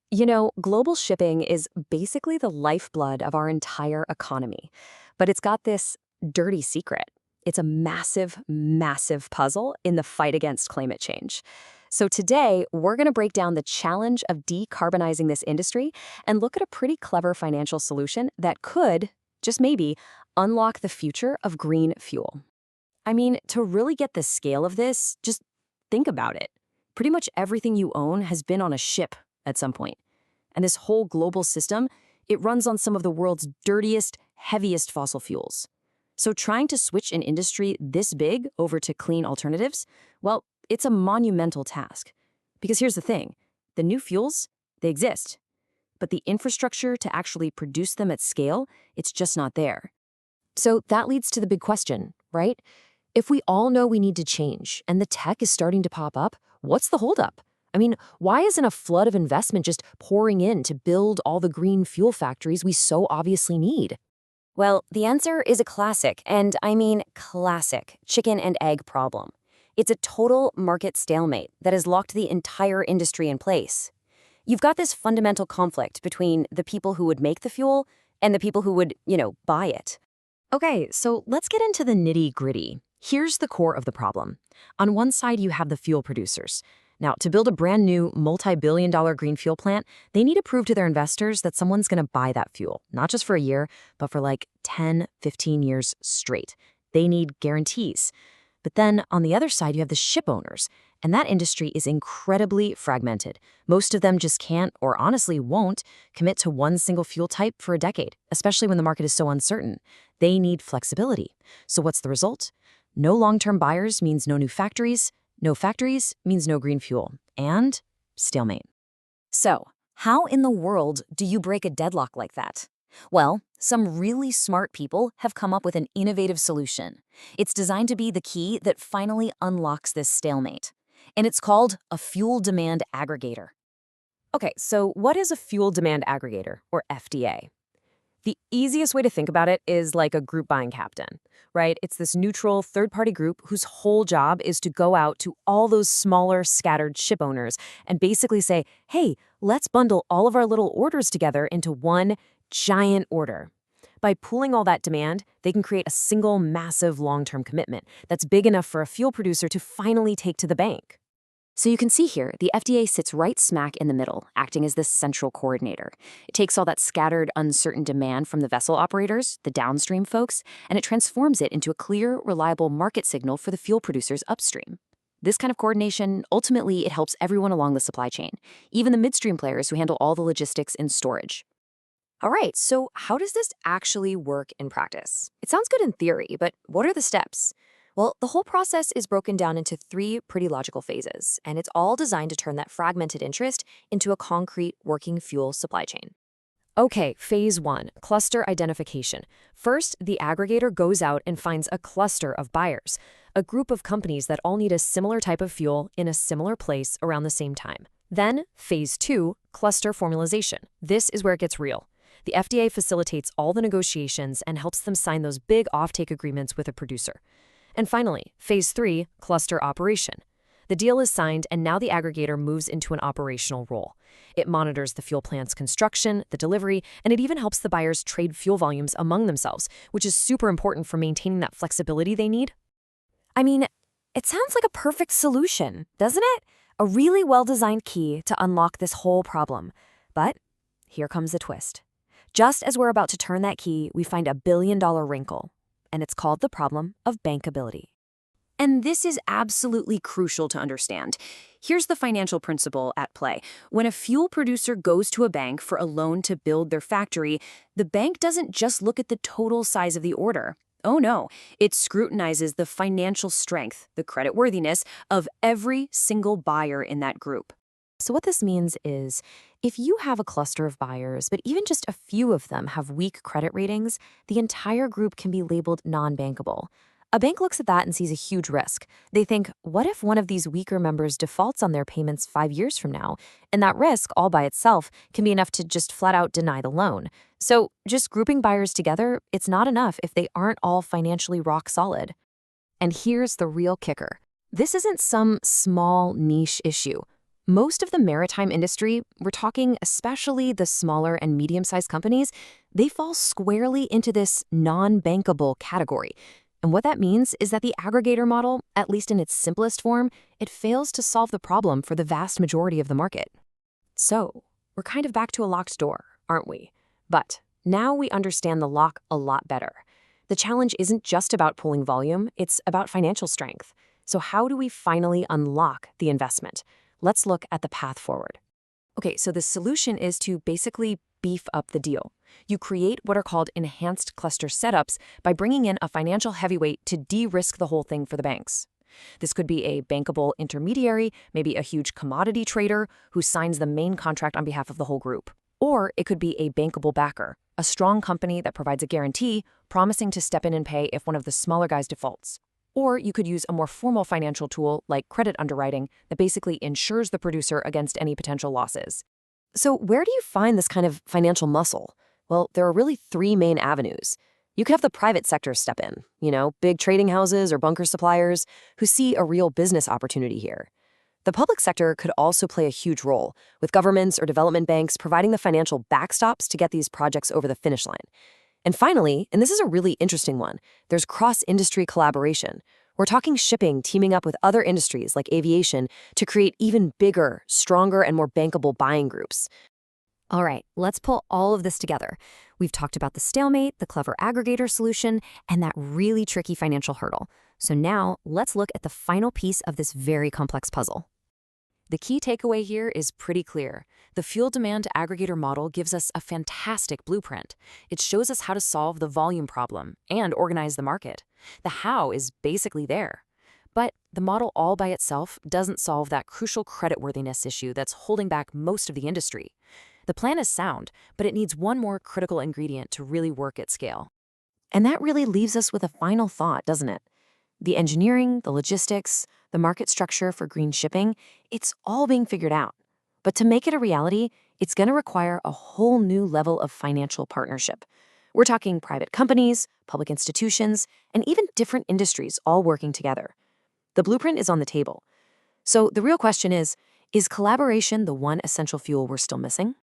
You know, global shipping is basically the lifeblood of our entire economy. But it's got this dirty secret. It's a massive, massive puzzle in the fight against climate change. So today, we're going to break down the challenge of decarbonizing this industry and look at a pretty clever financial solution that could, just maybe, unlock the future of green fuel. I mean, to really get the scale of this, just think about it. Pretty much everything you own has been on a ship at some point. And this whole global system, it runs on some of the world's dirtiest, heaviest fossil fuels. So trying to switch an industry this big over to clean alternatives, well, it's a monumental task. Because here's the thing, the new fuels, they exist. But the infrastructure to actually produce them at scale, it's just not there. So that leads to the big question, right? If we all know we need to change and the tech is starting to pop up, what's the holdup? I mean, why isn't a flood of investment just pouring in to build all the green fuel factories we so obviously need? Well, the answer is a classic, and I mean classic, chicken and egg problem. It's a total market stalemate that has locked the entire industry in place. You've got this fundamental conflict between the people who would make the fuel and the people who would, buy it. Okay, so let's get into the nitty-gritty. Here's the core of the problem. On one side, you have the fuel producers. Now, to build a brand new multi-billion-dollar green fuel plant, they need to prove to their investors that someone's going to buy that fuel, not just for a year, but for like 10, 15 years straight. They need guarantees. But then on the other side, you have the ship owners, and that industry is incredibly fragmented. Most of them just can't, or honestly won't, commit to one single fuel type for a decade, especially when the market is so uncertain. They need flexibility. So what's the result? No long-term buyers means no new factories. No factories means no green fuel. And stalemate. So, how in the world do you break a deadlock like that? Well, some really smart people have come up with an innovative solution. It's designed to be the key that finally unlocks this stalemate. And it's called a fuel demand aggregator. Okay, so what is a fuel demand aggregator, or FDA? The easiest way to think about it is like a group buying captain, right? It's this neutral third-party group whose whole job is to go out to all those smaller, scattered ship owners and basically say, hey, let's bundle all of our little orders together into one giant order. By pooling all that demand, they can create a single, massive, long-term commitment that's big enough for a fuel producer to finally take to the bank. So you can see here, the FDA sits right smack in the middle, acting as this central coordinator. It takes all that scattered, uncertain demand from the vessel operators, the downstream folks, and it transforms it into a clear, reliable market signal for the fuel producers upstream. This kind of coordination, ultimately, it helps everyone along the supply chain, even the midstream players who handle all the logistics and storage. All right, so how does this actually work in practice? It sounds good in theory, but what are the steps? Well, the whole process is broken down into three pretty logical phases, and it's all designed to turn that fragmented interest into a concrete working fuel supply chain. Okay, phase one, cluster identification. First, the aggregator goes out and finds a cluster of buyers, a group of companies that all need a similar type of fuel in a similar place around the same time. Then, phase two, cluster formalization. This is where it gets real. The FDA facilitates all the negotiations and helps them sign those big offtake agreements with a producer. And finally, phase three, cluster operation. The deal is signed, and now the aggregator moves into an operational role. It monitors the fuel plant's construction, the delivery, and it even helps the buyers trade fuel volumes among themselves, which is super important for maintaining that flexibility they need. I mean, it sounds like a perfect solution, doesn't it? A really well-designed key to unlock this whole problem. But here comes the twist. Just as we're about to turn that key, we find a billion-dollar wrinkle. And it's called the problem of bankability. And this is absolutely crucial to understand. Here's the financial principle at play. When a fuel producer goes to a bank for a loan to build their factory, the bank doesn't just look at the total size of the order. Oh no, it scrutinizes the financial strength, the creditworthiness of every single buyer in that group. So what this means is, if you have a cluster of buyers, but even just a few of them have weak credit ratings, the entire group can be labeled non-bankable. A bank looks at that and sees a huge risk. They think, what if one of these weaker members defaults on their payments 5 years from now? And that risk, all by itself, can be enough to just flat out deny the loan. So just grouping buyers together, it's not enough if they aren't all financially rock solid. And here's the real kicker. This isn't some small niche issue. Most of the maritime industry, we're talking especially the smaller and medium-sized companies, they fall squarely into this non-bankable category. And what that means is that the aggregator model, at least in its simplest form, it fails to solve the problem for the vast majority of the market. So, we're kind of back to a locked door, aren't we? But now we understand the lock a lot better. The challenge isn't just about pulling volume, it's about financial strength. So how do we finally unlock the investment? Let's look at the path forward. Okay, so the solution is to basically beef up the deal. You create what are called enhanced cluster setups by bringing in a financial heavyweight to de-risk the whole thing for the banks. This could be a bankable intermediary, maybe a huge commodity trader who signs the main contract on behalf of the whole group. Or it could be a bankable backer, a strong company that provides a guarantee, promising to step in and pay if one of the smaller guys defaults. Or you could use a more formal financial tool like credit underwriting that basically insures the producer against any potential losses. So where do you find this kind of financial muscle? Well, there are really three main avenues. You could have the private sector step in, big trading houses or bunker suppliers who see a real business opportunity here. The public sector could also play a huge role, with governments or development banks providing the financial backstops to get these projects over the finish line. And finally, and this is a really interesting one, there's cross-industry collaboration. We're talking shipping teaming up with other industries like aviation to create even bigger, stronger, and more bankable buying groups. All right, let's pull all of this together. We've talked about the stalemate, the clever aggregator solution, and that really tricky financial hurdle. So now let's look at the final piece of this very complex puzzle. The key takeaway here is pretty clear. The fuel demand aggregator model gives us a fantastic blueprint. It shows us how to solve the volume problem and organize the market. The how is basically there. But the model all by itself doesn't solve that crucial creditworthiness issue that's holding back most of the industry. The plan is sound, but it needs one more critical ingredient to really work at scale. And that really leaves us with a final thought, doesn't it? The engineering, the logistics, the market structure for green shipping, it's all being figured out. But to make it a reality, it's going to require a whole new level of financial partnership. We're talking private companies, public institutions, and even different industries all working together. The blueprint is on the table. So the real question is collaboration the one essential fuel we're still missing?